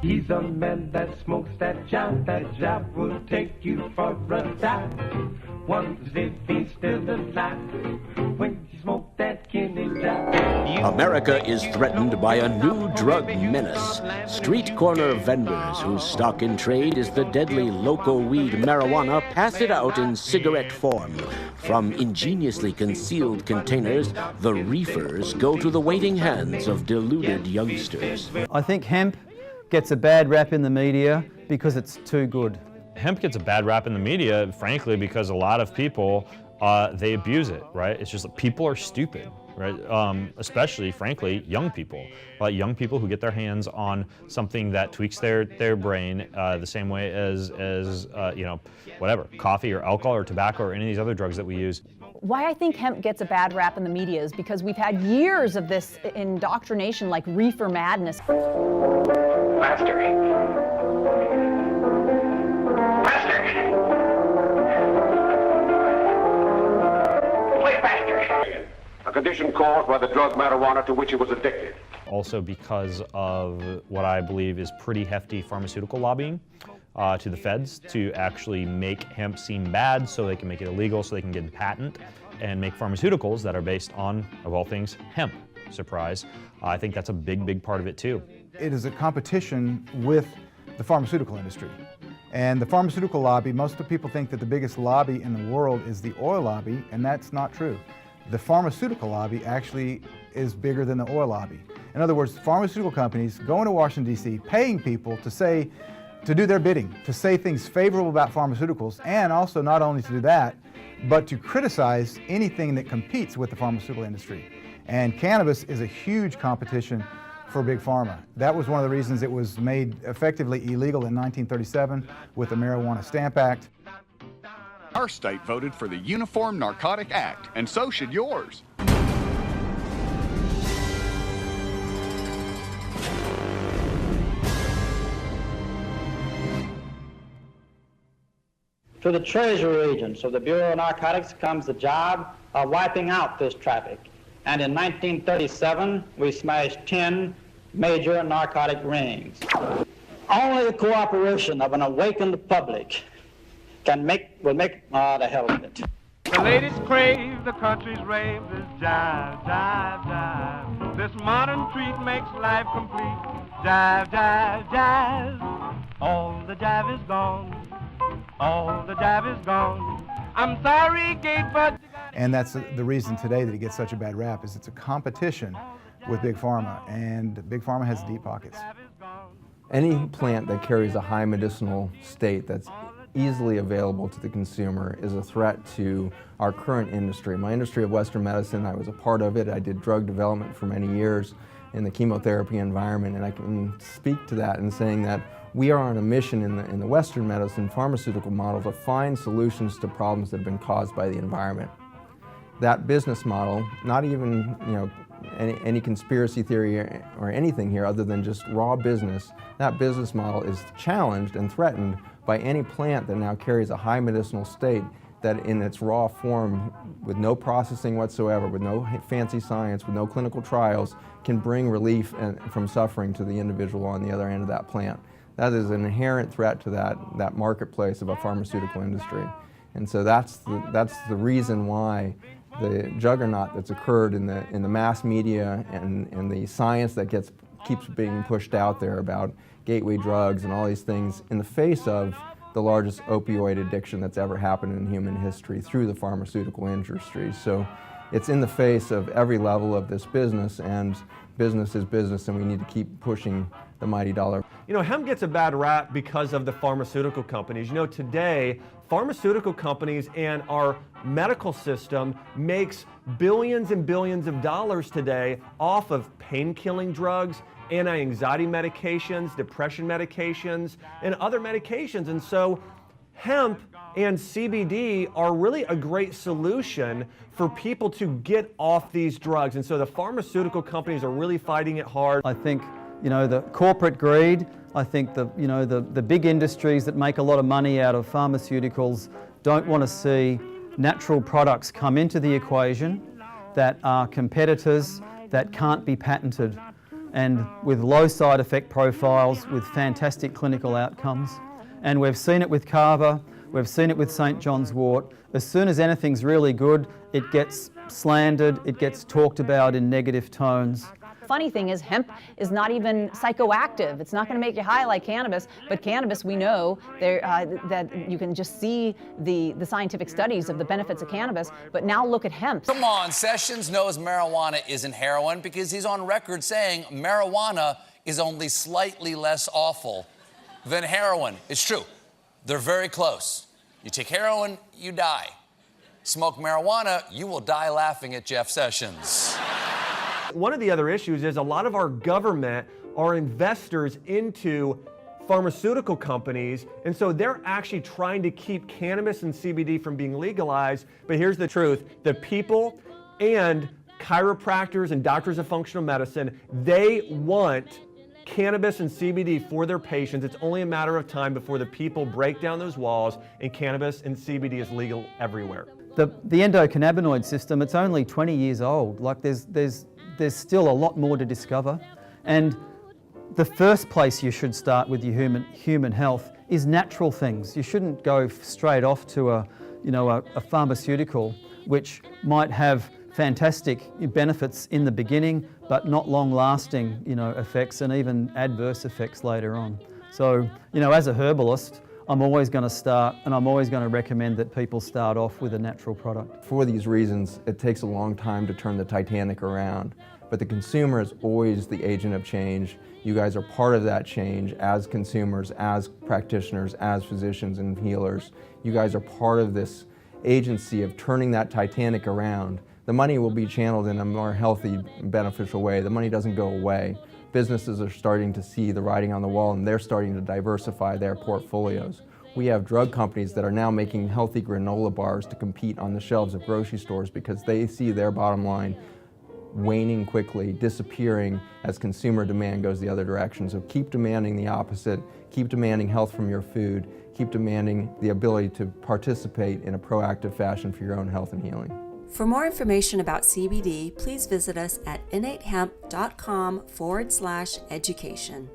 He's a man that smokes that job will take you for a dive. Wonders if he's still alive when you smoke that kidney job. America is threatened by a new drug menace. Street corner vendors whose stock in trade is the deadly loco weed marijuana pass it out in cigarette form. From ingeniously concealed containers, the reefers go to the waiting hands of deluded youngsters. I think hemp gets a bad rap in the media because it's too good. Hemp gets a bad rap in the media, frankly, because a lot of people, they abuse it, right? It's just that people are stupid, right? Especially, frankly, young people. Young people who get their hands on something that tweaks their brain the same way as you know, whatever, coffee or alcohol or tobacco or any of these other drugs that we use. Why I think hemp gets a bad rap in the media is because we've had years of this indoctrination like reefer madness. Master. Play faster. A condition caused by the drug marijuana to which he was addicted. Also because of what I believe is pretty hefty pharmaceutical lobbying to the feds to actually make hemp seem bad so they can make it illegal, so they can get a patent and make pharmaceuticals that are based on, of all things, hemp. Surprise. I think that's a big, big part of it too. It is a competition with the pharmaceutical industry. And the pharmaceutical lobby, most of the people think that the biggest lobby in the world is the oil lobby, and that's not true. The pharmaceutical lobby actually is bigger than the oil lobby. In other words, pharmaceutical companies go into Washington, D.C., paying people to do their bidding, to say things favorable about pharmaceuticals, and also not only to do that, but to criticize anything that competes with the pharmaceutical industry. And cannabis is a huge competition for Big Pharma. That was one of the reasons it was made effectively illegal in 1937 with the Marijuana Stamp Act. Our state voted for the Uniform Narcotic Act, and so should yours. To the Treasury agents of the Bureau of Narcotics comes the job of wiping out this traffic. And in 1937, we smashed 10 major narcotic rings. Only the cooperation of an awakened public will make the hell of it. The ladies crave, the country's rave, this jive, jive, jive. This modern treat makes life complete. Jive, jive, jive. All the jive is gone. All the jive is gone. I'm sorry, Kate, but... And that's the reason today that it gets such a bad rap, is it's a competition with Big Pharma, and Big Pharma has deep pockets. Any plant that carries a high medicinal state that's easily available to the consumer is a threat to our current industry. My industry of Western medicine, I was a part of it. I did drug development for many years in the chemotherapy environment, and I can speak to that in saying that we are on a mission in the Western medicine pharmaceutical model to find solutions to problems that have been caused by the environment. That business model, not even any conspiracy theory or anything here other than just raw business, that business model is challenged and threatened by any plant that now carries a high medicinal state that in its raw form, with no processing whatsoever, with no fancy science, with no clinical trials, can bring relief from suffering to the individual on the other end of that plant. That is an inherent threat to that marketplace of a pharmaceutical industry. And so that's the reason why the juggernaut that's occurred in the mass media and the science that keeps being pushed out there about gateway drugs and all these things in the face of the largest opioid addiction that's ever happened in human history through the pharmaceutical industry. So it's in the face of every level of this business, and business is business, and we need to keep pushing the mighty dollar. You know, hemp gets a bad rap because of the pharmaceutical companies. You know, today, pharmaceutical companies and our medical system makes billions and billions of dollars today off of pain-killing drugs, anti-anxiety medications, depression medications, and other medications. And so hemp and CBD are really a great solution for people to get off these drugs. And so the pharmaceutical companies are really fighting it hard. I think, the corporate greed, I think the big industries that make a lot of money out of pharmaceuticals don't want to see natural products come into the equation that are competitors, that can't be patented, and with low side effect profiles, with fantastic clinical outcomes. And we've seen it with Carver, we've seen it with St. John's wort. As soon as anything's really good, it gets slandered, it gets talked about in negative tones. Funny thing is, hemp is not even psychoactive. It's not going to make you high like cannabis, but cannabis, we know that you can just see the scientific studies of the benefits of cannabis, but now look at hemp. Come on, Sessions knows marijuana isn't heroin because he's on record saying marijuana is only slightly less awful than heroin. It's true. They're very close. You take heroin, you die. Smoke marijuana, you will die laughing at Jeff Sessions. One of the other issues is a lot of our government are investors into pharmaceutical companies, and so they're actually trying to keep cannabis and CBD from being legalized. But here's the truth: the people and chiropractors and doctors of functional medicine, they want cannabis and CBD for their patients. It's only a matter of time before the people break down those walls and cannabis and CBD is legal everywhere. The endocannabinoid system, it's only 20 years old. Like there's still a lot more to discover. And the first place you should start with your human health is natural things. You shouldn't go straight off to a pharmaceutical which might have fantastic benefits in the beginning, but not long-lasting, effects and even adverse effects later on. So, as a herbalist, I'm always going to start, and I'm always going to recommend that people start off with a natural product. For these reasons, it takes a long time to turn the Titanic around, but the consumer is always the agent of change. You guys are part of that change as consumers, as practitioners, as physicians and healers. You guys are part of this agency of turning that Titanic around. The money will be channeled in a more healthy, beneficial way. The money doesn't go away. Businesses are starting to see the writing on the wall, and they're starting to diversify their portfolios. We have drug companies that are now making healthy granola bars to compete on the shelves of grocery stores because they see their bottom line waning quickly, disappearing as consumer demand goes the other direction. So keep demanding the opposite, keep demanding health from your food, keep demanding the ability to participate in a proactive fashion for your own health and healing. For more information about CBD, please visit us at innatehemp.com/education.